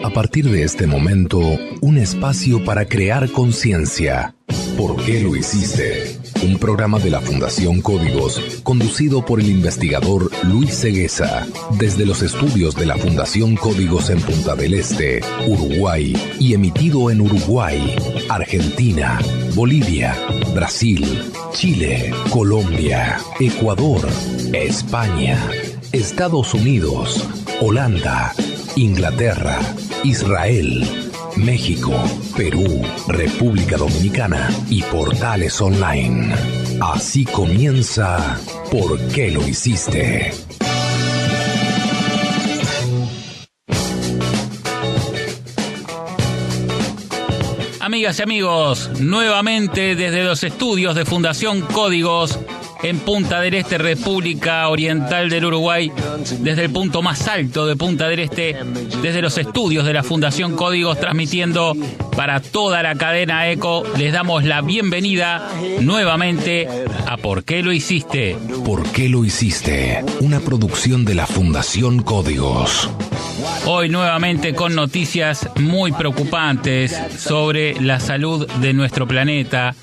A partir de este momento, un espacio para crear conciencia. ¿Por qué lo hiciste? Un programa de la Fundación Códigos, conducido por el investigador Luis Cegueza, desde los estudios de la Fundación Códigos en Punta del Este, Uruguay, y emitido en Uruguay, Argentina, Bolivia, Brasil, Chile, Colombia, Ecuador, España, Estados Unidos, Holanda, Inglaterra, Israel, México, Perú, República Dominicana y portales online. Así comienza ¿Por qué lo hiciste? Amigas y amigos, nuevamente desde los estudios de Fundación Códigos en Punta del Este, República Oriental del Uruguay, desde el punto más alto de Punta del Este, desde los estudios de la Fundación Códigos, transmitiendo para toda la cadena ECO, les damos la bienvenida nuevamente a ¿Por qué lo hiciste? ¿Por qué lo hiciste? Una producción de la Fundación Códigos. Hoy nuevamente con noticias muy preocupantes sobre la salud de nuestro planeta,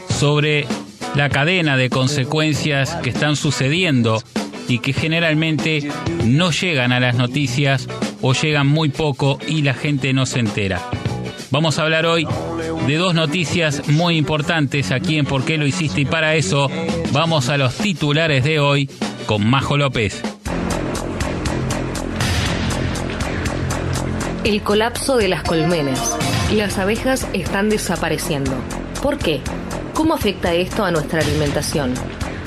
sobre la cadena de consecuencias que están sucediendo y que generalmente no llegan a las noticias o llegan muy poco y la gente no se entera. Vamos a hablar hoy de dos noticias muy importantes aquí en ¿Por qué lo hiciste? Y para eso vamos a los titulares de hoy con Majo López. El colapso de las colmenas. Las abejas están desapareciendo. ¿Por qué? ¿Cómo afecta esto a nuestra alimentación?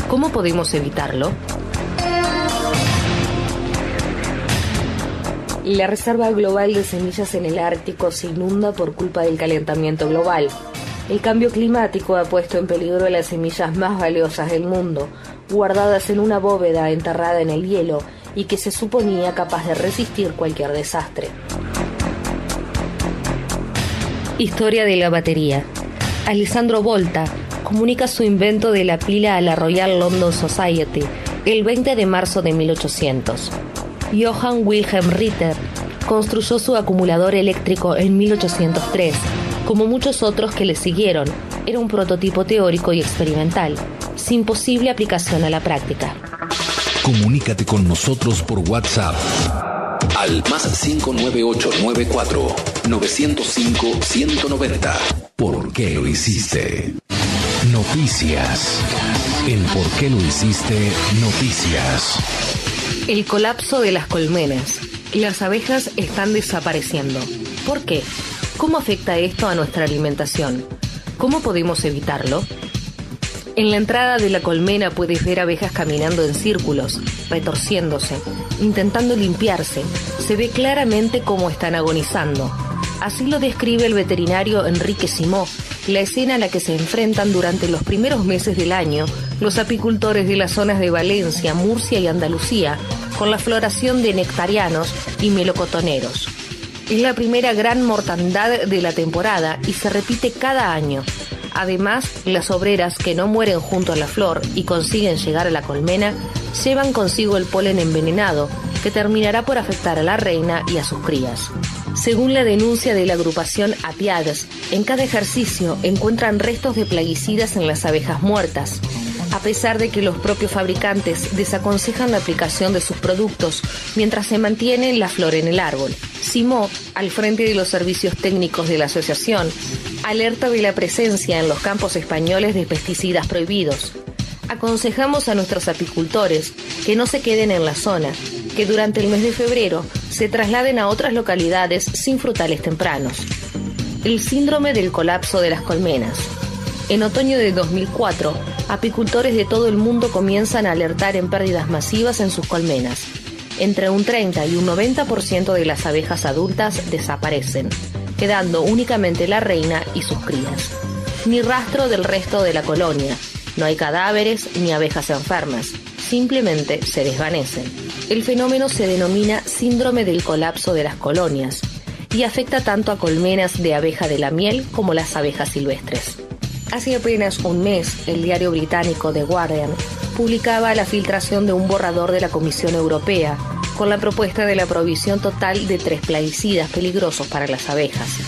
¿Cómo podemos evitarlo? La reserva global de semillas en el Ártico se inunda por culpa del calentamiento global. El cambio climático ha puesto en peligro las semillas más valiosas del mundo, guardadas en una bóveda enterrada en el hielo y que se suponía capaz de resistir cualquier desastre. Historia de la batería. Alessandro Volta comunica su invento de la pila a la Royal London Society el 20 de marzo de 1800. Johann Wilhelm Ritter construyó su acumulador eléctrico en 1803, como muchos otros que le siguieron. Era un prototipo teórico y experimental, sin posible aplicación a la práctica. Comunícate con nosotros por WhatsApp al +59894 905 190. ¿Por qué lo hiciste? Noticias. En ¿Por qué lo hiciste? Noticias. El colapso de las colmenas. Las abejas están desapareciendo. ¿Por qué? ¿Cómo afecta esto a nuestra alimentación? ¿Cómo podemos evitarlo? En la entrada de la colmena puedes ver abejas caminando en círculos, retorciéndose, intentando limpiarse. Se ve claramente cómo están agonizando. Así lo describe el veterinario Enrique Simó, la escena a la que se enfrentan durante los primeros meses del año los apicultores de las zonas de Valencia, Murcia y Andalucía, con la floración de nectarianos y melocotoneros. Es la primera gran mortandad de la temporada y se repite cada año. Además, las obreras que no mueren junto a la flor y consiguen llegar a la colmena, llevan consigo el polen envenenado, que terminará por afectar a la reina y a sus crías. Según la denuncia de la agrupación Apiads, en cada ejercicio encuentran restos de plaguicidas en las abejas muertas. A pesar de que los propios fabricantes desaconsejan la aplicación de sus productos mientras se mantiene la flor en el árbol. Simó, al frente de los servicios técnicos de la asociación, alerta de la presencia en los campos españoles de pesticidas prohibidos. Aconsejamos a nuestros apicultores que no se queden en la zona, que durante el mes de febrero se trasladen a otras localidades sin frutales tempranos. El síndrome del colapso de las colmenas. En otoño de 2004, apicultores de todo el mundo comienzan a alertar en pérdidas masivas en sus colmenas. Entre un 30 y un 90% de las abejas adultas desaparecen, quedando únicamente la reina y sus crías. Ni rastro del resto de la colonia. No hay cadáveres ni abejas enfermas. Simplemente se desvanecen. El fenómeno se denomina síndrome del colapso de las colonias y afecta tanto a colmenas de abeja de la miel como las abejas silvestres. Hace apenas un mes, el diario británico The Guardian publicaba la filtración de un borrador de la Comisión Europea con la propuesta de la prohibición total de 3 plaguicidas peligrosos para las abejas.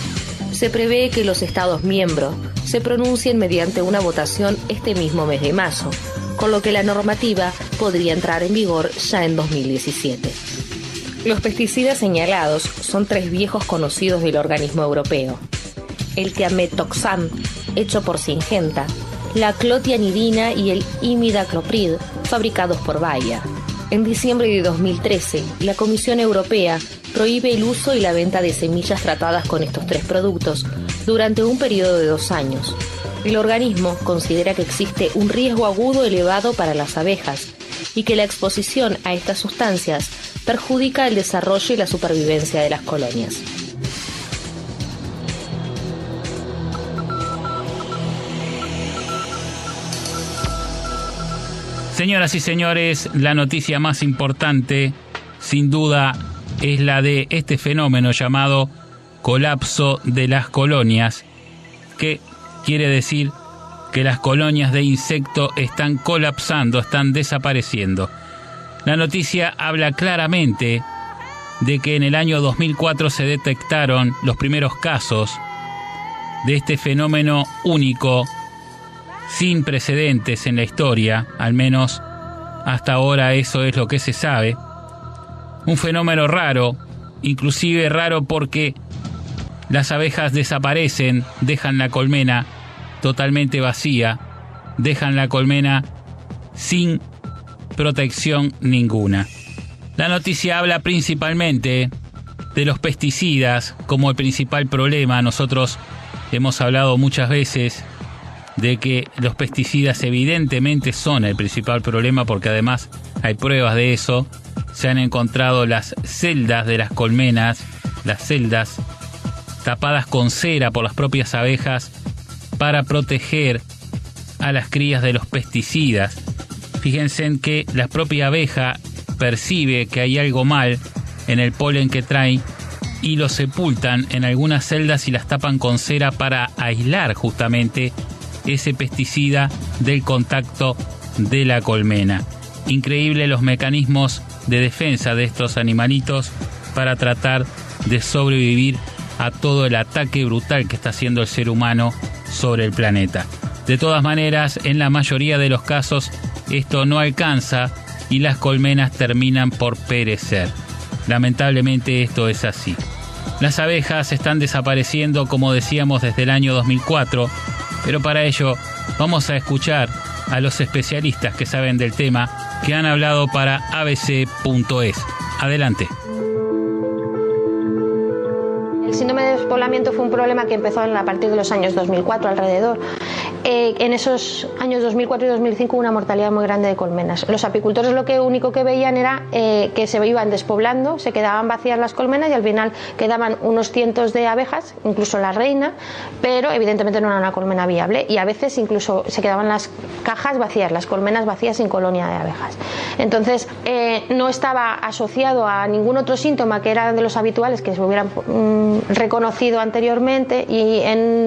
Se prevé que los Estados miembros se pronuncien mediante una votación este mismo mes de marzo, con lo que la normativa podría entrar en vigor ya en 2017. Los pesticidas señalados son 3 viejos conocidos del organismo europeo: el tiametoxam, hecho por Syngenta, la clotianidina y el imidacloprid, fabricados por Bayer. En diciembre de 2013, la Comisión Europea prohíbe el uso y la venta de semillas tratadas con estos 3 productos durante un periodo de 2 años. El organismo considera que existe un riesgo agudo elevado para las abejas y que la exposición a estas sustancias perjudica el desarrollo y la supervivencia de las colonias. Señoras y señores, la noticia más importante, sin duda, es la de este fenómeno llamado colapso de las colonias, que quiere decir que las colonias de insectos están colapsando, están desapareciendo. La noticia habla claramente de que en el año 2004 se detectaron los primeros casos de este fenómeno único, sin precedentes en la historia, al menos hasta ahora eso es lo que se sabe. Un fenómeno raro, inclusive raro porque las abejas desaparecen, dejan la colmena totalmente vacía, dejan la colmena sin protección ninguna. La noticia habla principalmente de los pesticidas como el principal problema. Nosotros hemos hablado muchas veces de que los pesticidas evidentemente son el principal problema, porque además hay pruebas de eso. Se han encontrado las celdas de las colmenas, las celdas tapadas con cera por las propias abejas para proteger a las crías de los pesticidas. Fíjense en que la propia abeja percibe que hay algo mal en el polen que trae y lo sepultan en algunas celdas y las tapan con cera para aislar justamente ese pesticida del contacto de la colmena. Increíble los mecanismos de defensa de estos animalitos para tratar de sobrevivir a todo el ataque brutal que está haciendo el ser humano sobre el planeta. De todas maneras, en la mayoría de los casos esto no alcanza y las colmenas terminan por perecer. Lamentablemente esto es así. Las abejas están desapareciendo, como decíamos, desde el año 2004, pero para ello vamos a escuchar a los especialistas que saben del tema, que han hablado para abc.es. Adelante. El síndrome de despoblamiento fue un problema que empezó a partir de los años 2004 alrededor. En esos años 2004 y 2005 hubo una mortalidad muy grande de colmenas. Los apicultores lo único que veían era que se iban despoblando, se quedaban vacías las colmenas y al final quedaban unos cientos de abejas, incluso la reina, pero evidentemente no era una colmena viable y a veces incluso se quedaban las cajas vacías, las colmenas vacías sin colonia de abejas. Entonces no estaba asociado a ningún otro síntoma que era de los habituales que se hubieran reconocido anteriormente y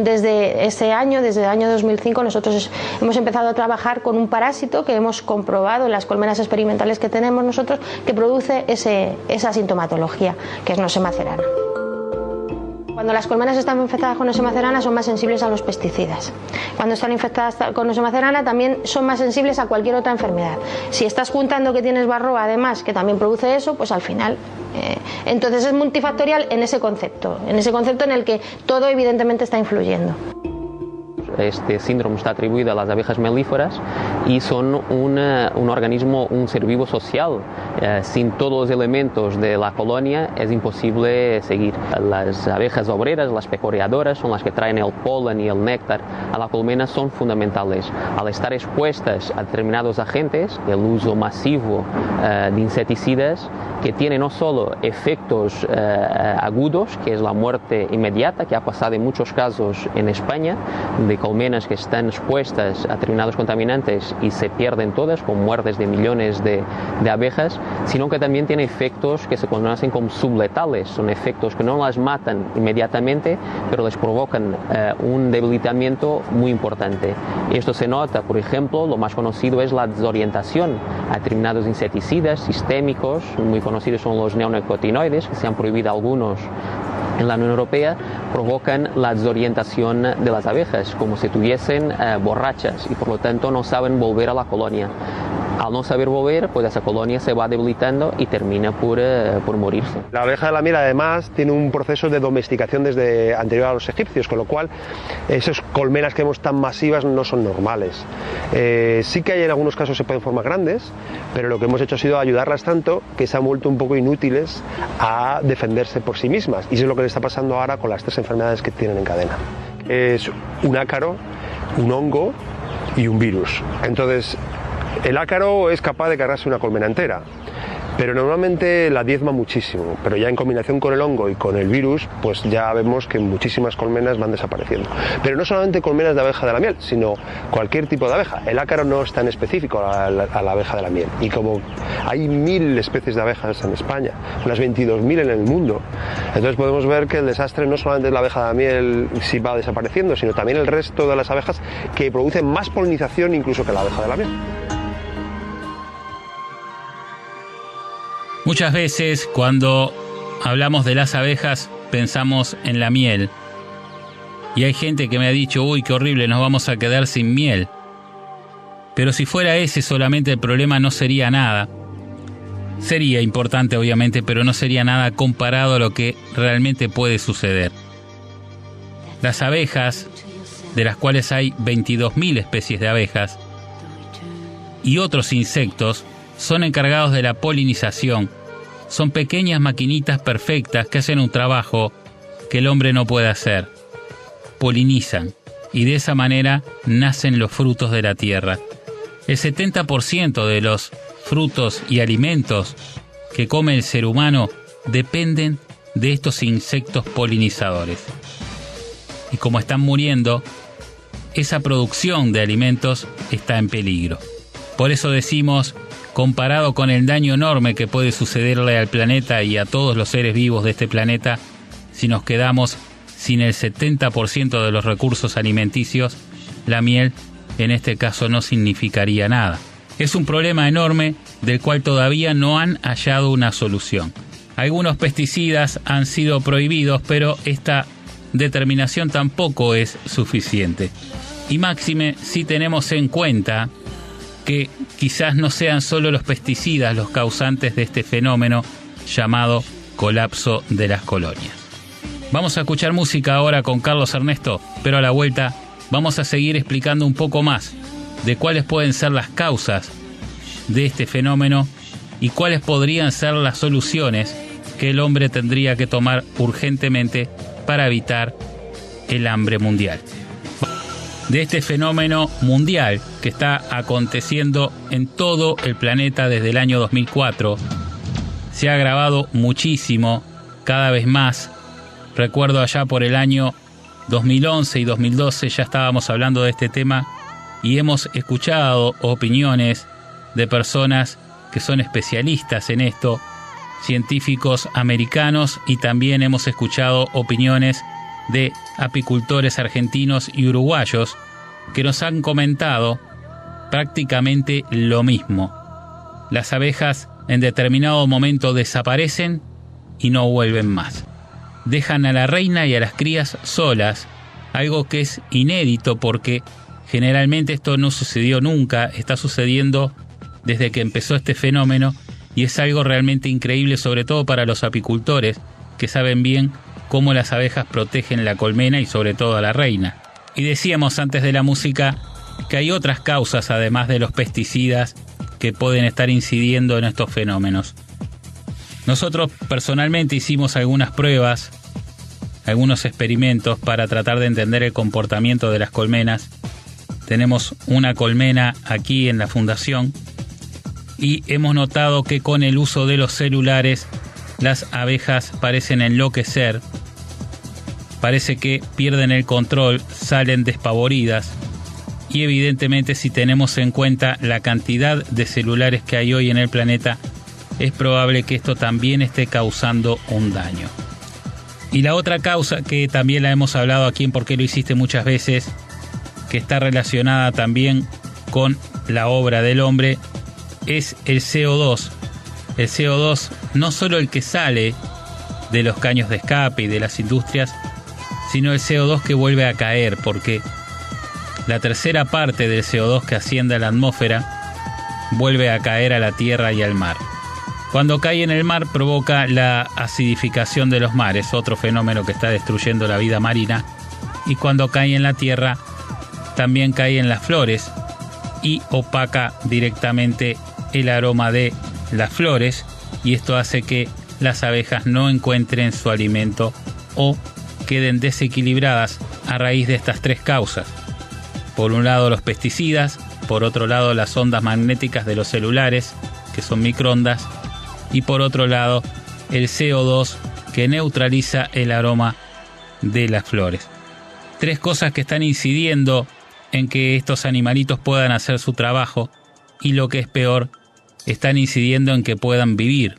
desde ese año, desde el año 2005, nosotros hemos empezado a trabajar con un parásito que hemos comprobado en las colmenas experimentales que tenemos nosotros que produce esa sintomatología, que es Nosema cerana. Cuando las colmenas están infectadas con Nosema cerana son más sensibles a los pesticidas. Cuando están infectadas con Nosema cerana también son más sensibles a cualquier otra enfermedad. Si estás juntando que tienes varroa además que también produce eso, pues al final entonces es multifactorial en ese concepto en el que todo evidentemente está influyendo. Este síndrome está atribuido a las abejas melíferas y son un organismo, un ser vivo social. Sin todos los elementos de la colonia es imposible seguir. Las abejas obreras, las pecoreadoras, son las que traen el polen y el néctar a la colmena, son fundamentales. Al estar expuestas a determinados agentes, el uso masivo de insecticidas, que tiene no solo efectos agudos, que es la muerte inmediata, que ha pasado en muchos casos en España, de colmenas que están expuestas a determinados contaminantes y se pierden todas, con muertes de millones de abejas, sino que también tiene efectos que se conocen como subletales. Son efectos que no las matan inmediatamente, pero les provocan un debilitamiento muy importante. Esto se nota, por ejemplo, lo más conocido es la desorientación a determinados insecticidas sistémicos, muy conocidos son los neonicotinoides, que se han prohibido algunos en la Unión Europea, provocan la desorientación de las abejas, como si estuviesen borrachas y por lo tanto no saben volver a la colonia. Al no saber volver, pues esa colonia se va debilitando y termina por morirse. La abeja de la miel además tiene un proceso de domesticación desde anterior a los egipcios, con lo cual esas colmenas que vemos tan masivas no son normales. Sí que hay en algunos casos se pueden formar grandes, pero lo que hemos hecho ha sido ayudarlas tanto que se han vuelto un poco inútiles a defenderse por sí mismas. Y eso es lo que le está pasando ahora con las 3 enfermedades que tienen en cadena. Es un ácaro, un hongo y un virus. Entonces, el ácaro es capaz de cargarse una colmena entera, pero normalmente la diezma muchísimo, pero ya en combinación con el hongo y con el virus, pues ya vemos que muchísimas colmenas van desapareciendo. Pero no solamente colmenas de abeja de la miel, sino cualquier tipo de abeja. El ácaro no es tan específico a la abeja de la miel, y como hay 1000 especies de abejas en España, unas 22.000 en el mundo, entonces podemos ver que el desastre no solamente es la abeja de la miel si va desapareciendo, sino también el resto de las abejas que producen más polinización incluso que la abeja de la miel. Muchas veces cuando hablamos de las abejas pensamos en la miel. Y hay gente que me ha dicho, uy, qué horrible, nos vamos a quedar sin miel. Pero si fuera ese solamente el problema no sería nada. Sería importante obviamente, pero no sería nada comparado a lo que realmente puede suceder. Las abejas, de las cuales hay 22.000 especies de abejas, y otros insectos, son encargados de la polinización. Son pequeñas maquinitas perfectas que hacen un trabajo que el hombre no puede hacer. Polinizan y de esa manera nacen los frutos de la tierra. El 70% de los frutos y alimentos que come el ser humano dependen de estos insectos polinizadores. Y como están muriendo, esa producción de alimentos está en peligro. Por eso decimos, comparado con el daño enorme que puede sucederle al planeta y a todos los seres vivos de este planeta, si nos quedamos sin el 70% de los recursos alimenticios, la miel en este caso no significaría nada. Es un problema enorme del cual todavía no han hallado una solución. Algunos pesticidas han sido prohibidos, pero esta determinación tampoco es suficiente. Y máxime si tenemos en cuenta que quizás no sean solo los pesticidas los causantes de este fenómeno llamado colapso de las colonias. Vamos a escuchar música ahora con Carlos Ernesto, pero a la vuelta vamos a seguir explicando un poco más de cuáles pueden ser las causas de este fenómeno y cuáles podrían ser las soluciones que el hombre tendría que tomar urgentemente para evitar el hambre mundial. De este fenómeno mundial que está aconteciendo en todo el planeta desde el año 2004, se ha agravado muchísimo, cada vez más. Recuerdo allá por el año 2011 y 2012 ya estábamos hablando de este tema y hemos escuchado opiniones de personas que son especialistas en esto, científicos americanos, y también hemos escuchado opiniones de apicultores argentinos y uruguayos que nos han comentado prácticamente lo mismo. Las abejas en determinado momento desaparecen y no vuelven más. Dejan a la reina y a las crías solas, algo que es inédito porque generalmente esto no sucedió nunca, está sucediendo desde que empezó este fenómeno y es algo realmente increíble, sobre todo para los apicultores que saben bien cómo las abejas protegen la colmena y sobre todo a la reina. Y decíamos antes de la música que hay otras causas además de los pesticidas que pueden estar incidiendo en estos fenómenos. Nosotros personalmente hicimos algunas pruebas, algunos experimentos para tratar de entender el comportamiento de las colmenas. Tenemos una colmena aquí en la fundación y hemos notado que con el uso de los celulares las abejas parecen enloquecer, parece que pierden el control, salen despavoridas y evidentemente si tenemos en cuenta la cantidad de celulares que hay hoy en el planeta, es probable que esto también esté causando un daño. Y la otra causa, que también la hemos hablado aquí en Por qué lo hiciste muchas veces, que está relacionada también con la obra del hombre, es el CO2. El CO2, no solo el que sale de los caños de escape y de las industrias, sino el CO2 que vuelve a caer, porque la tercera parte del CO2 que asciende a la atmósfera vuelve a caer a la tierra y al mar. Cuando cae en el mar provoca la acidificación de los mares, otro fenómeno que está destruyendo la vida marina, y cuando cae en la tierra también cae en las flores y opaca directamente el aroma de las flores, y esto hace que las abejas no encuentren su alimento o queden desequilibradas a raíz de estas tres causas. Por un lado los pesticidas, por otro lado las ondas magnéticas de los celulares, que son microondas, y por otro lado el CO2 que neutraliza el aroma de las flores. Tres cosas que están incidiendo en que estos animalitos puedan hacer su trabajo, y lo que es peor, están incidiendo en que puedan vivir,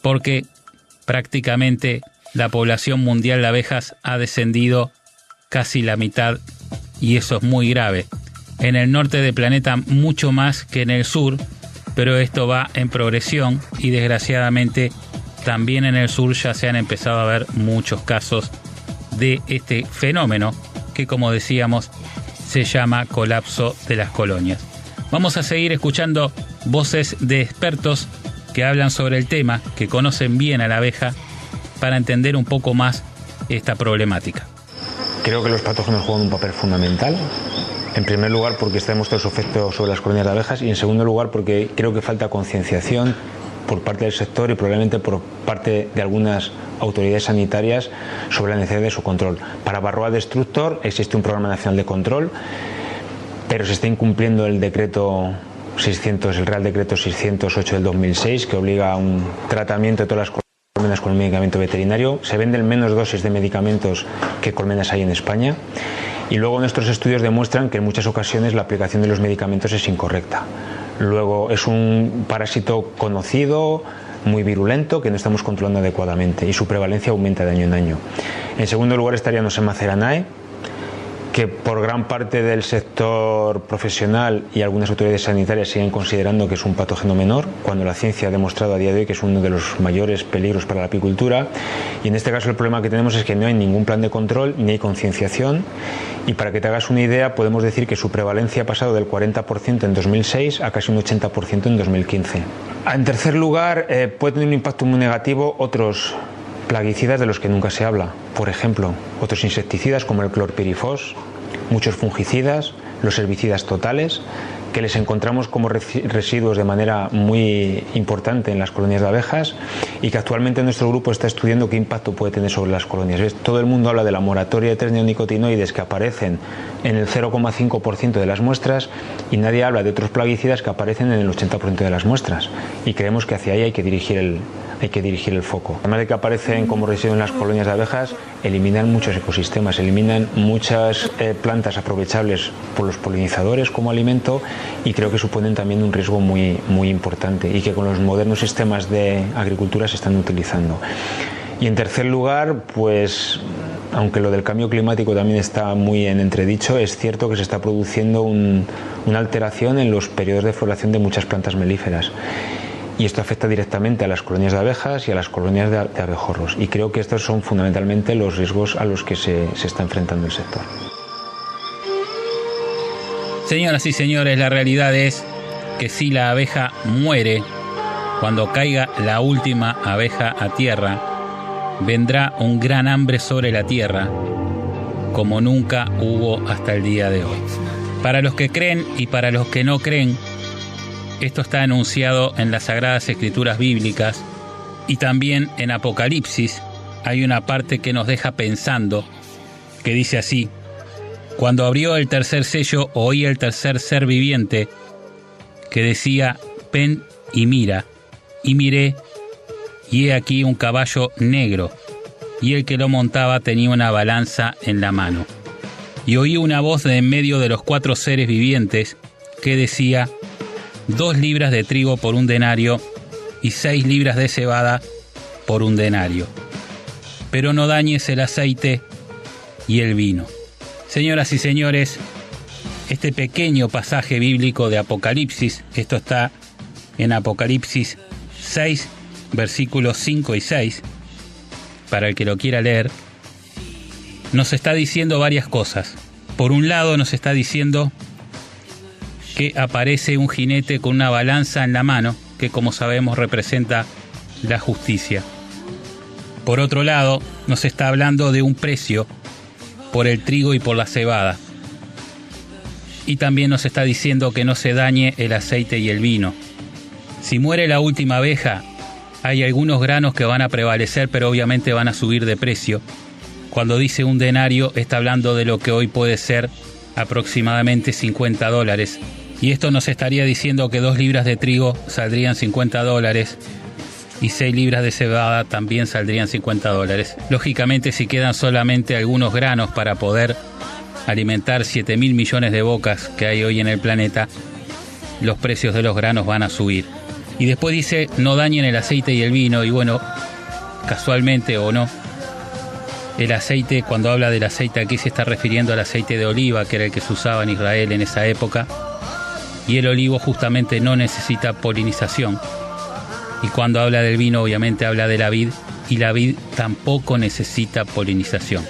porque prácticamente la población mundial de abejas ha descendido casi la mitad, y eso es muy grave. En el norte del planeta mucho más que en el sur, pero esto va en progresión, y desgraciadamente también en el sur ya se han empezado a ver muchos casos de este fenómeno que, como decíamos, se llama colapso de las colonias. Vamos a seguir escuchando voces de expertos que hablan sobre el tema, que conocen bien a la abeja, para entender un poco más esta problemática. Creo que los patógenos juegan un papel fundamental. En primer lugar, porque está demostrado su efecto sobre las colonias de abejas, y en segundo lugar, porque creo que falta concienciación por parte del sector y probablemente por parte de algunas autoridades sanitarias sobre la necesidad de su control. Para Varroa Destructor existe un programa nacional de control, pero se está incumpliendo el decreto 600, el Real Decreto 608 del 2006, que obliga a un tratamiento de todas las colmenas con un medicamento veterinario. Se venden menos dosis de medicamentos que colmenas hay en España. Y luego nuestros estudios demuestran que en muchas ocasiones la aplicación de los medicamentos es incorrecta. Luego es un parásito conocido, muy virulento, que no estamos controlando adecuadamente, y su prevalencia aumenta de año en año. En segundo lugar estaría Nosema ceranae, que por gran parte del sector profesional y algunas autoridades sanitarias siguen considerando que es un patógeno menor, cuando la ciencia ha demostrado a día de hoy que es uno de los mayores peligros para la apicultura. Y en este caso el problema que tenemos es que no hay ningún plan de control ni hay concienciación, y para que te hagas una idea podemos decir que su prevalencia ha pasado del 40% en 2006 a casi un 80% en 2015. En tercer lugar, puede tener un impacto muy negativo otros plaguicidas de los que nunca se habla. Por ejemplo, otros insecticidas como el clorpirifos, muchos fungicidas, los herbicidas totales, que les encontramos como residuos de manera muy importante en las colonias de abejas, y que actualmente nuestro grupo está estudiando qué impacto puede tener sobre las colonias. ¿Ves? Todo el mundo habla de la moratoria de 3 neonicotinoides que aparecen en el 0,5% de las muestras, y nadie habla de otros plaguicidas que aparecen en el 80% de las muestras, y creemos que hacia ahí hay que dirigir el foco. Además de que aparecen como residuos en las colonias de abejas, eliminan muchos ecosistemas, eliminan muchas plantas aprovechables por los polinizadores como alimento, y creo que suponen también un riesgo muy, muy importante, y que con los modernos sistemas de agricultura se están utilizando. Y en tercer lugar, pues aunque lo del cambio climático también está muy en entredicho, es cierto que se está produciendo una alteración en los periodos de floración de muchas plantas melíferas. Y esto afecta directamente a las colonias de abejas y a las colonias de abejorros. Y creo que estos son fundamentalmente los riesgos a los que se está enfrentando el sector. Señoras y señores, la realidad es que si la abeja muere, cuando caiga la última abeja a tierra, vendrá un gran hambre sobre la tierra, como nunca hubo hasta el día de hoy. Para los que creen y para los que no creen, esto está anunciado en las Sagradas Escrituras bíblicas, y también en Apocalipsis hay una parte que nos deja pensando, que dice así: cuando abrió el tercer sello, oí el tercer ser viviente que decía: ven y mira. Y miré, y he aquí un caballo negro, y el que lo montaba tenía una balanza en la mano. Y oí una voz de en medio de los 4 seres vivientes que decía: 2 libras de trigo por 1 denario, y 6 libras de cebada por 1 denario. Pero no dañes el aceite y el vino. Señoras y señores, este pequeño pasaje bíblico de Apocalipsis, esto está en Apocalipsis 6, versículos 5 y 6, para el que lo quiera leer, nos está diciendo varias cosas. Por un lado nos está diciendo que aparece un jinete con una balanza en la mano, que como sabemos representa la justicia. Por otro lado, nos está hablando de un precio por el trigo y por la cebada. Y también nos está diciendo que no se dañe el aceite y el vino. Si muere la última abeja, hay algunos granos que van a prevalecer, pero obviamente van a subir de precio. Cuando dice 1 denario, está hablando de lo que hoy puede ser aproximadamente $50. Y esto nos estaría diciendo que 2 libras de trigo saldrían $50 y 6 libras de cebada también saldrían $50. Lógicamente, si quedan solamente algunos granos para poder alimentar 7.000 millones de bocas que hay hoy en el planeta, los precios de los granos van a subir. Y después dice, no dañen el aceite y el vino, y bueno, casualmente o no, el aceite, cuando habla del aceite aquí se está refiriendo al aceite de oliva, que era el que se usaba en Israel en esa época, y el olivo justamente no necesita polinización. Y cuando habla del vino, obviamente habla de la vid, y la vid tampoco necesita polinización.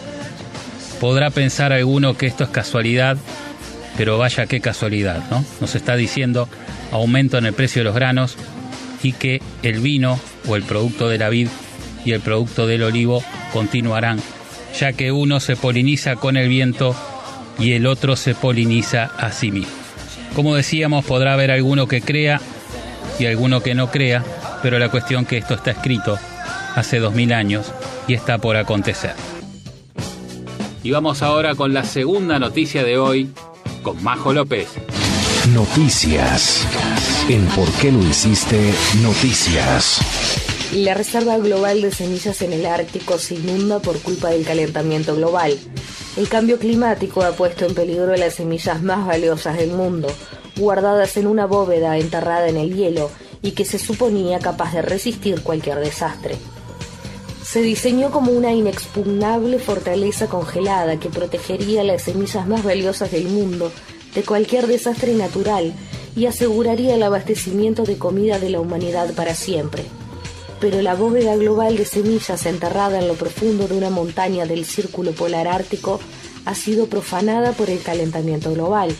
Podrá pensar alguno que esto es casualidad, pero vaya qué casualidad, ¿no? Nos está diciendo aumento en el precio de los granos y que el vino o el producto de la vid y el producto del olivo continuarán, ya que uno se poliniza con el viento y el otro se poliniza a sí mismo. Como decíamos, podrá haber alguno que crea y alguno que no crea, pero la cuestión que esto está escrito hace 2000 años y está por acontecer. Y vamos ahora con la segunda noticia de hoy, con Majo López. Noticias. En ¿Por qué lo hiciste? Noticias. La reserva global de semillas en el Ártico se inunda por culpa del calentamiento global. El cambio climático ha puesto en peligro las semillas más valiosas del mundo, guardadas en una bóveda enterrada en el hielo y que se suponía capaz de resistir cualquier desastre. Se diseñó como una inexpugnable fortaleza congelada que protegería las semillas más valiosas del mundo de cualquier desastre natural y aseguraría el abastecimiento de comida de la humanidad para siempre. Pero la bóveda global de semillas enterrada en lo profundo de una montaña del Círculo Polar Ártico ha sido profanada por el calentamiento global,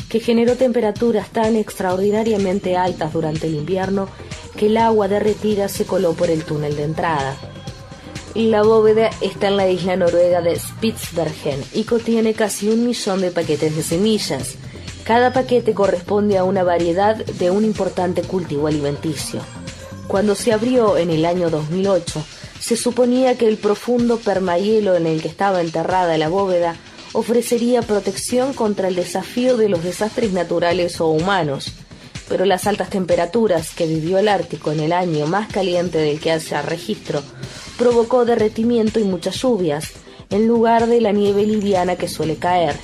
que generó temperaturas tan extraordinariamente altas durante el invierno que el agua derretida se coló por el túnel de entrada. La bóveda está en la isla noruega de Spitsbergen y contiene casi 1 millón de paquetes de semillas. Cada paquete corresponde a una variedad de un importante cultivo alimenticio. Cuando se abrió en el año 2008, se suponía que el profundo permahielo en el que estaba enterrada la bóveda ofrecería protección contra el desafío de los desastres naturales o humanos. Pero las altas temperaturas que vivió el Ártico en el año más caliente del que hace registro provocó derretimiento y muchas lluvias, en lugar de la nieve liviana que suele caer.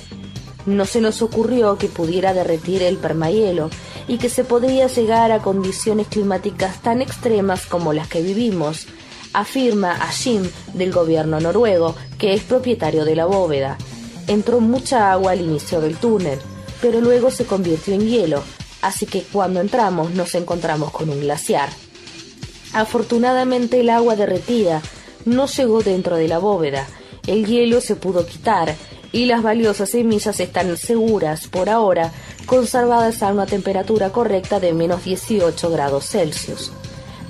No se nos ocurrió que pudiera derretir el permahielo y que se podría llegar a condiciones climáticas tan extremas como las que vivimos, afirma Askim del gobierno noruego, que es propietario de la bóveda. Entró mucha agua al inicio del túnel, pero luego se convirtió en hielo, así que cuando entramos nos encontramos con un glaciar. Afortunadamente el agua derretida no llegó dentro de la bóveda, el hielo se pudo quitar y las valiosas semillas están seguras por ahora, conservadas a una temperatura correcta de menos 18 grados Celsius.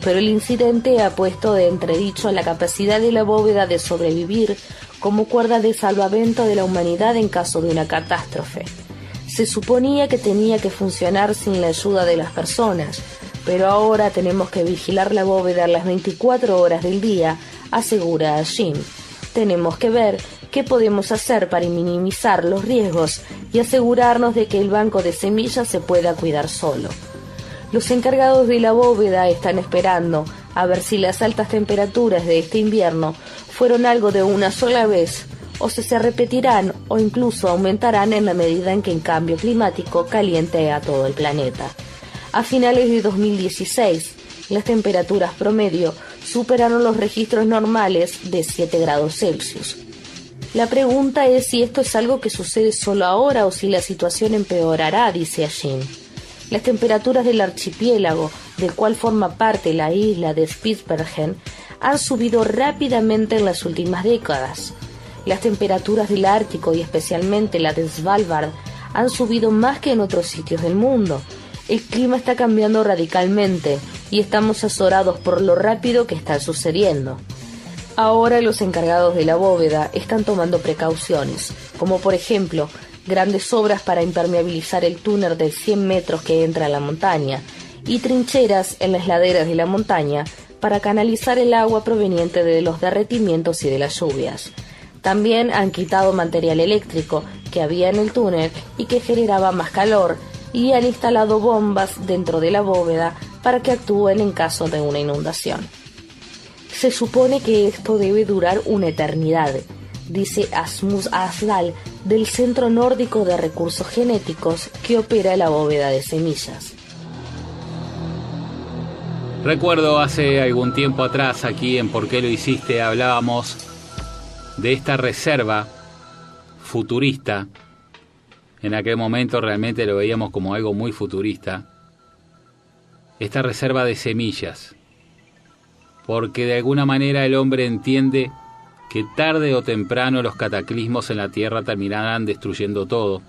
Pero el incidente ha puesto de entredicho la capacidad de la bóveda de sobrevivir como cuerda de salvamento de la humanidad en caso de una catástrofe. Se suponía que tenía que funcionar sin la ayuda de las personas, pero ahora tenemos que vigilar la bóveda las 24 horas del día, asegura Askim. Tenemos que ver qué podemos hacer para minimizar los riesgos y asegurarnos de que el banco de semillas se pueda cuidar solo. Los encargados de la bóveda están esperando a ver si las altas temperaturas de este invierno fueron algo de una sola vez, o si se repetirán o incluso aumentarán en la medida en que el cambio climático caliente a todo el planeta. A finales de 2016, las temperaturas promedio superaron los registros normales de 7 grados Celsius. La pregunta es si esto es algo que sucede solo ahora o si la situación empeorará, dice Ajin. Las temperaturas del archipiélago, del cual forma parte la isla de Spitsbergen, han subido rápidamente en las últimas décadas. Las temperaturas del Ártico y especialmente la de Svalbard han subido más que en otros sitios del mundo. El clima está cambiando radicalmente y estamos azorados por lo rápido que está sucediendo. Ahora los encargados de la bóveda están tomando precauciones, como por ejemplo, grandes obras para impermeabilizar el túnel de 100 metros que entra a la montaña y trincheras en las laderas de la montaña para canalizar el agua proveniente de los derretimientos y de las lluvias. También han quitado material eléctrico que había en el túnel y que generaba más calor y han instalado bombas dentro de la bóveda para que actúen en caso de una inundación. Se supone que esto debe durar una eternidad, dice Asmus Asdal del Centro Nórdico de Recursos Genéticos que opera la bóveda de semillas. Recuerdo hace algún tiempo atrás aquí en ¿Por qué lo hiciste? Hablábamos de esta reserva futurista. En aquel momento realmente lo veíamos como algo muy futurista. Esta reserva de semillas. Porque de alguna manera el hombre entiende que tarde o temprano los cataclismos en la Tierra terminarán destruyendo todo.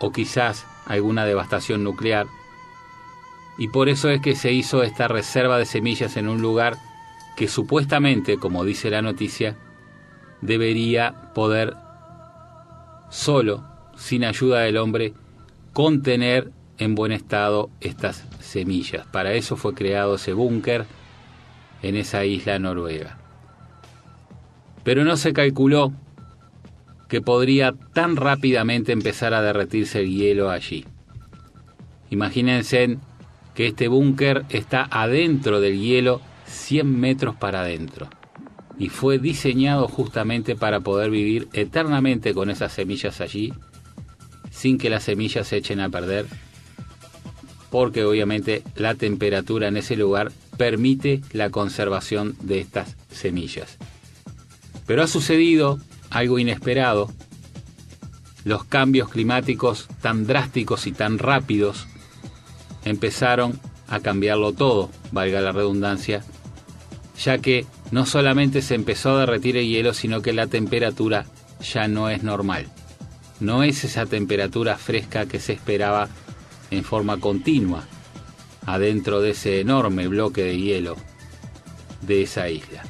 O quizás alguna devastación nuclear. Y por eso es que se hizo esta reserva de semillas en un lugar que supuestamente, como dice la noticia, debería poder solo, sin ayuda del hombre, contener en buen estado estas semillas. Para eso fue creado ese búnker en esa isla noruega. Pero no se calculó que podría tan rápidamente empezar a derretirse el hielo allí. Imagínense que este búnker está adentro del hielo, 100 metros para adentro. Y fue diseñado justamente para poder vivir eternamente con esas semillas allí, sin que las semillas se echen a perder, porque obviamente la temperatura en ese lugar permite la conservación de estas semillas. Pero ha sucedido algo inesperado. Los cambios climáticos tan drásticos y tan rápidos empezaron a cambiarlo todo, valga la redundancia, ya que no solamente se empezó a derretir el hielo, sino que la temperatura ya no es normal. No es esa temperatura fresca que se esperaba en forma continua adentro de ese enorme bloque de hielo de esa isla.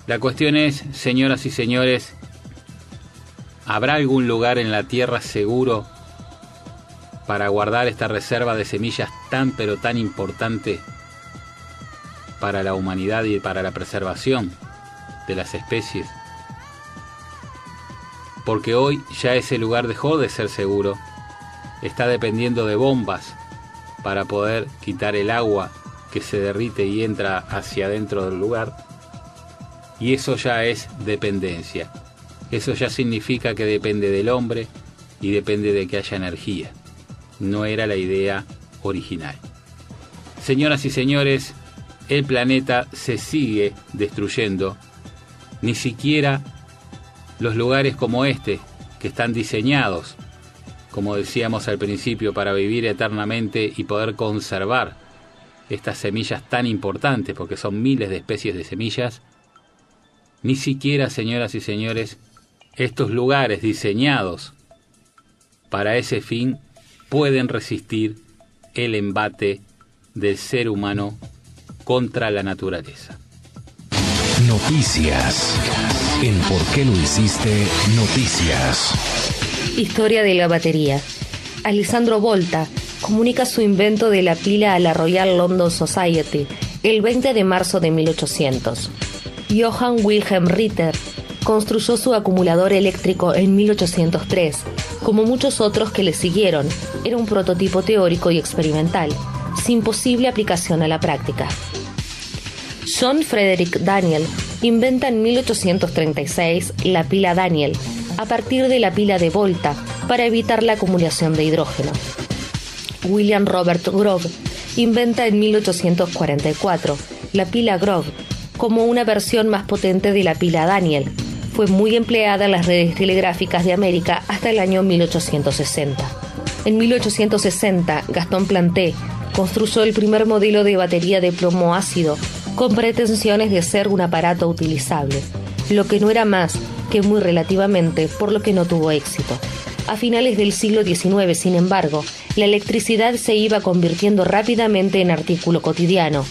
La cuestión es, señoras y señores, ¿habrá algún lugar en la Tierra seguro para guardar esta reserva de semillas tan pero tan importante para la humanidad y para la preservación de las especies? Porque hoy ya ese lugar dejó de ser seguro, está dependiendo de bombas para poder quitar el agua que se derrite y entra hacia adentro del lugar, y eso ya es dependencia. Eso ya significa que depende del hombre y depende de que haya energía. No era la idea original. Señoras y señores, el planeta se sigue destruyendo. Ni siquiera los lugares como este, que están diseñados, como decíamos al principio, para vivir eternamente y poder conservar estas semillas tan importantes, porque son miles de especies de semillas, ni siquiera, señoras y señores, estos lugares diseñados para ese fin pueden resistir el embate del ser humano contra la naturaleza. Noticias. En ¿Por qué lo hiciste? Noticias. Historia de la batería. Alessandro Volta comunica su invento de la pila a la Royal London Society el 20 de marzo de 1800. Johann Wilhelm Ritter construyó su acumulador eléctrico en 1803. Como muchos otros que le siguieron, era un prototipo teórico y experimental, sin posible aplicación a la práctica. John Frederick Daniel inventa en 1836 la pila Daniel, a partir de la pila de Volta, para evitar la acumulación de hidrógeno. William Robert Grove inventa en 1844 la pila Grove como una versión más potente de la pila Daniell. Fue muy empleada en las redes telegráficas de América hasta el año 1860. En 1860, Gaston Planté construyó el primer modelo de batería de plomo ácido con pretensiones de ser un aparato utilizable, lo que no era más que muy relativamente, por lo que no tuvo éxito. A finales del siglo XIX, sin embargo, la electricidad se iba convirtiendo rápidamente en artículo cotidiano,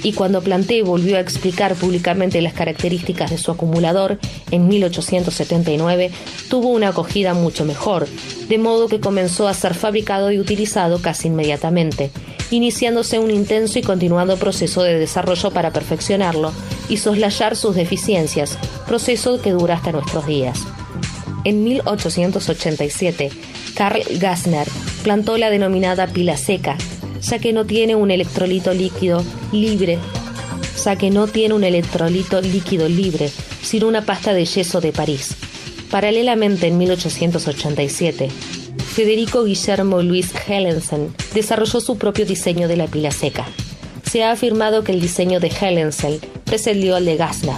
y cuando Planté volvió a explicar públicamente las características de su acumulador en 1879, tuvo una acogida mucho mejor, de modo que comenzó a ser fabricado y utilizado casi inmediatamente, iniciándose un intenso y continuado proceso de desarrollo para perfeccionarlo y soslayar sus deficiencias, proceso que dura hasta nuestros días. En 1887, Carl Gassner plantó la denominada pila seca, ya que no tiene un electrolito líquido libre, sino una pasta de yeso de París. Paralelamente, en 1887, Federico Guillermo Luis Hellensen desarrolló su propio diseño de la pila seca. Se ha afirmado que el diseño de Hellensen precedió al de Gassner.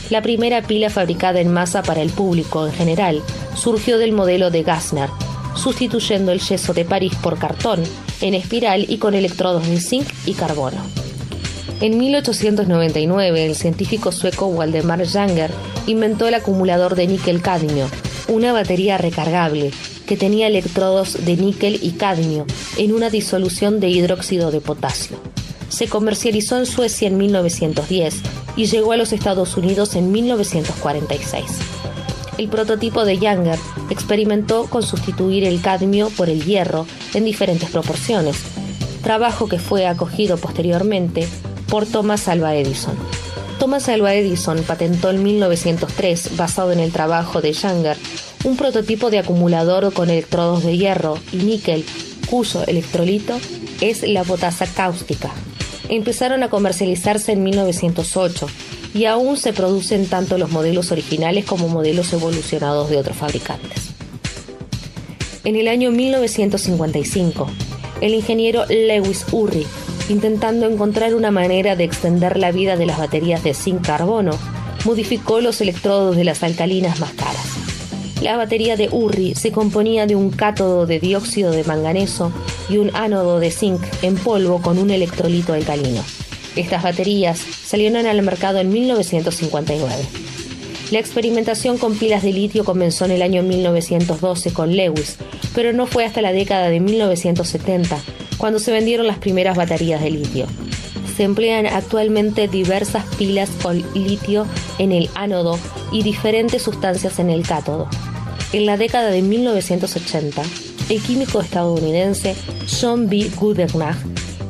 La primera pila fabricada en masa para el público en general surgió del modelo de Gassner, sustituyendo el yeso de París por cartón, en espiral y con electrodos de zinc y carbono. En 1899, el científico sueco Waldemar Janger inventó el acumulador de níquel-cadmio, una batería recargable que tenía electrodos de níquel y cadmio en una disolución de hidróxido de potasio. Se comercializó en Suecia en 1910 y llegó a los Estados Unidos en 1946. El prototipo de Janger experimentó con sustituir el cadmio por el hierro en diferentes proporciones, trabajo que fue acogido posteriormente por Thomas Alva Edison. Thomas Alva Edison patentó en 1903, basado en el trabajo de Janger, un prototipo de acumulador con electrodos de hierro y níquel, cuyo electrolito es la potasa cáustica. Empezaron a comercializarse en 1908 y aún se producen tanto los modelos originales como modelos evolucionados de otros fabricantes. En el año 1955, el ingeniero Lewis Urry, intentando encontrar una manera de extender la vida de las baterías de zinc-carbono, modificó los electrodos de las alcalinas más caras. La batería de Urry se componía de un cátodo de dióxido de manganeso y un ánodo de zinc en polvo con un electrolito alcalino. Estas baterías salieron al mercado en 1959. La experimentación con pilas de litio comenzó en el año 1912 con Lewis, pero no fue hasta la década de 1970 cuando se vendieron las primeras baterías de litio. Se emplean actualmente diversas pilas con litio en el ánodo y diferentes sustancias en el cátodo. En la década de 1980, el químico estadounidense John B. Goodenough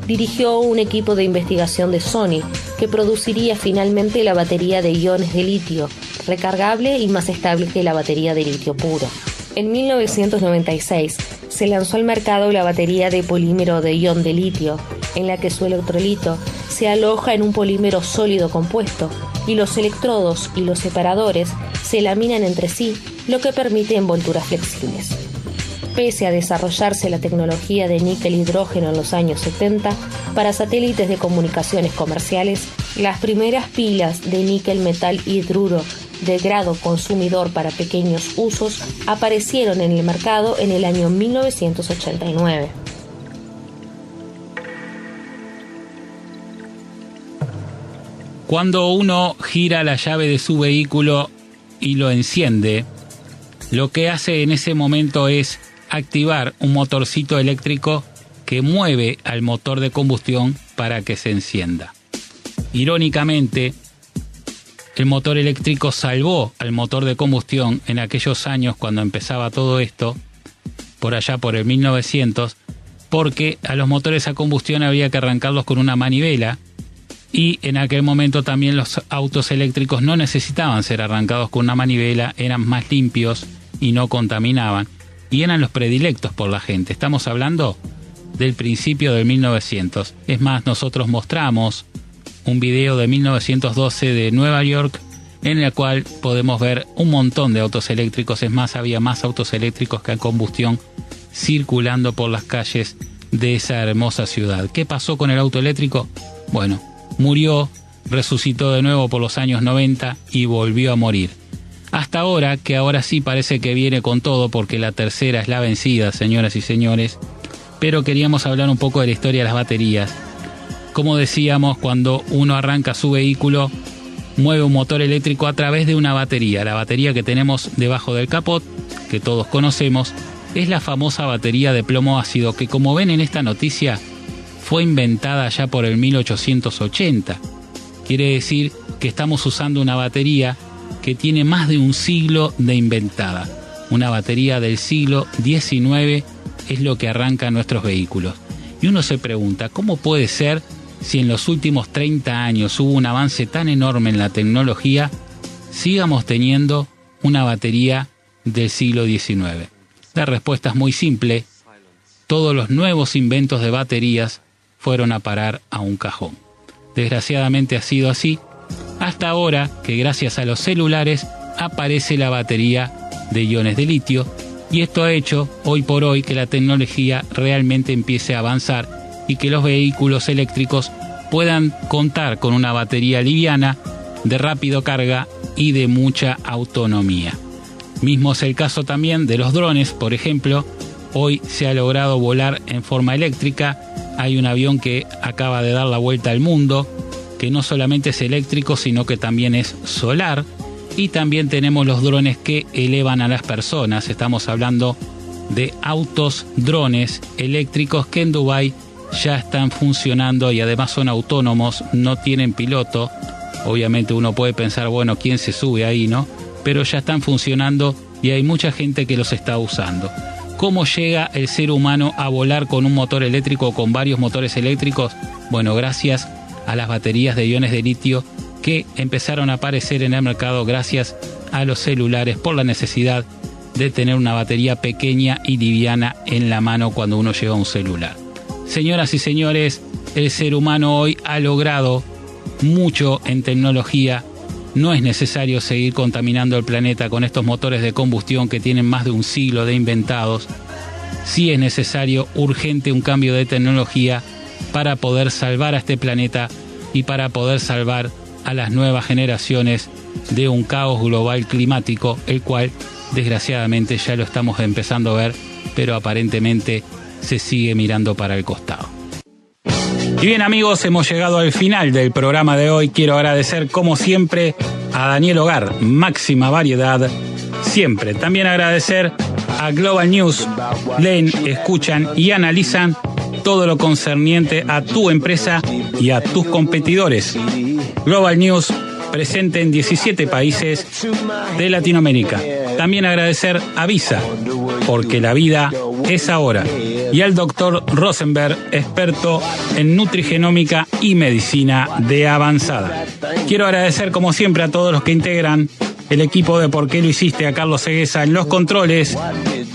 dirigió un equipo de investigación de Sony que produciría finalmente la batería de iones de litio, recargable y más estable que la batería de litio puro. En 1996 se lanzó al mercado la batería de polímero de ion de litio, en la que su electrolito se aloja en un polímero sólido compuesto y los electrodos y los separadores se laminan entre sí, lo que permite envolturas flexibles. Pese a desarrollarse la tecnología de níquel-hidrógeno en los años 70 para satélites de comunicaciones comerciales, las primeras pilas de níquel-metal hidruro de grado consumidor para pequeños usos aparecieron en el mercado en el año 1989. Cuando uno gira la llave de su vehículo y lo enciende, lo que hace en ese momento es activar un motorcito eléctrico que mueve al motor de combustión para que se encienda. Irónicamente, el motor eléctrico salvó al motor de combustión en aquellos años cuando empezaba todo esto, por allá por el 1900, porque a los motores a combustión había que arrancarlos con una manivela, y en aquel momento también los autos eléctricos no necesitaban ser arrancados con una manivela, eran más limpios y no contaminaban, y eran los predilectos por la gente. Estamos hablando del principio del 1900. Es más, nosotros mostramos un video de 1912 de Nueva York en el cual podemos ver un montón de autos eléctricos. Es más, había más autos eléctricos que a combustión circulando por las calles de esa hermosa ciudad. ¿Qué pasó con el auto eléctrico? Bueno, murió, resucitó de nuevo por los años 90 y volvió a morir. Hasta ahora, que ahora sí parece que viene con todo, porque la tercera es la vencida, señoras y señores. Pero queríamos hablar un poco de la historia de las baterías. Como decíamos, cuando uno arranca su vehículo, mueve un motor eléctrico a través de una batería. La batería que tenemos debajo del capot, que todos conocemos, es la famosa batería de plomo ácido, que como ven en esta noticia, fue inventada ya por el 1880. Quiere decir que estamos usando una batería que tiene más de un siglo de inventada. Una batería del siglo XIX es lo que arranca nuestros vehículos. Y uno se pregunta, ¿cómo puede ser si en los últimos 30 años hubo un avance tan enorme en la tecnología, sigamos teniendo una batería del siglo XIX? La respuesta es muy simple. Todos los nuevos inventos de baterías fueron a parar a un cajón. Desgraciadamente ha sido así, hasta ahora que gracias a los celulares aparece la batería de iones de litio, y esto ha hecho hoy por hoy que la tecnología realmente empiece a avanzar y que los vehículos eléctricos puedan contar con una batería liviana, de rápido carga y de mucha autonomía. Mismo es el caso también de los drones, por ejemplo. Hoy se ha logrado volar en forma eléctrica. Hay un avión que acaba de dar la vuelta al mundo, que no solamente es eléctrico, sino que también es solar. Y también tenemos los drones que elevan a las personas. Estamos hablando de autos drones eléctricos que en Dubái ya están funcionando y además son autónomos, no tienen piloto. Obviamente uno puede pensar, bueno, ¿quién se sube ahí, no? Pero ya están funcionando y hay mucha gente que los está usando. ¿Cómo llega el ser humano a volar con un motor eléctrico o con varios motores eléctricos? Bueno, gracias a las baterías de iones de litio que empezaron a aparecer en el mercado gracias a los celulares por la necesidad de tener una batería pequeña y liviana en la mano cuando uno lleva un celular. Señoras y señores, el ser humano hoy ha logrado mucho en tecnología. No es necesario seguir contaminando el planeta con estos motores de combustión que tienen más de un siglo de inventados. Sí es necesario, urgente, un cambio de tecnología para poder salvar a este planeta y para poder salvar a las nuevas generaciones de un caos global climático, el cual desgraciadamente ya lo estamos empezando a ver, pero aparentemente se sigue mirando para el costado. Y bien, amigos, hemos llegado al final del programa de hoy. Quiero agradecer como siempre a Daniel Hogar, máxima variedad siempre. También agradecer a Global News. Leen, escuchan y analizan todo lo concerniente a tu empresa y a tus competidores. Global News, presente en 17 países de Latinoamérica. También agradecer a Visa, porque la vida es ahora. Y al doctor Rosenberg, experto en nutrigenómica y medicina de avanzada. Quiero agradecer como siempre a todos los que integran el equipo de ¿Por qué lo hiciste? A Carlos Ceguesa en los controles,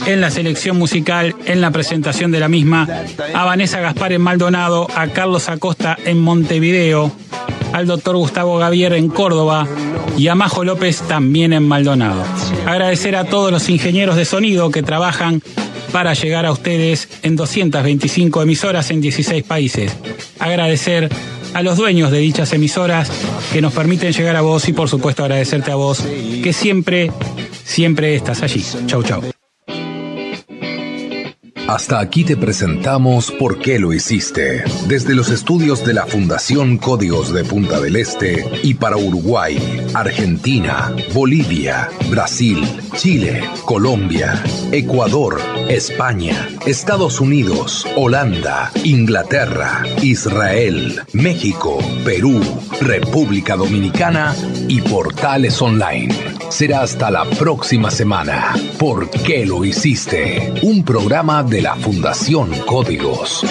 en la selección musical, en la presentación de la misma, a Vanessa Gaspar en Maldonado, a Carlos Acosta en Montevideo, al doctor Gustavo Gavier en Córdoba y a Majo López también en Maldonado. Agradecer a todos los ingenieros de sonido que trabajan para llegar a ustedes en 225 emisoras en 16 países. Agradecer a los dueños de dichas emisoras que nos permiten llegar a vos y por supuesto agradecerte a vos que siempre estás allí. Chau, chau. Hasta aquí te presentamos ¿Por qué lo hiciste? Desde los estudios de la Fundación Códigos de Punta del Este y para Uruguay, Argentina, Bolivia, Brasil, Chile, Colombia, Ecuador, España, Estados Unidos, Holanda, Inglaterra, Israel, México, Perú, República Dominicana y Portales Online. Será hasta la próxima semana. ¿Por qué lo hiciste? Un programa de la Fundación Códigos.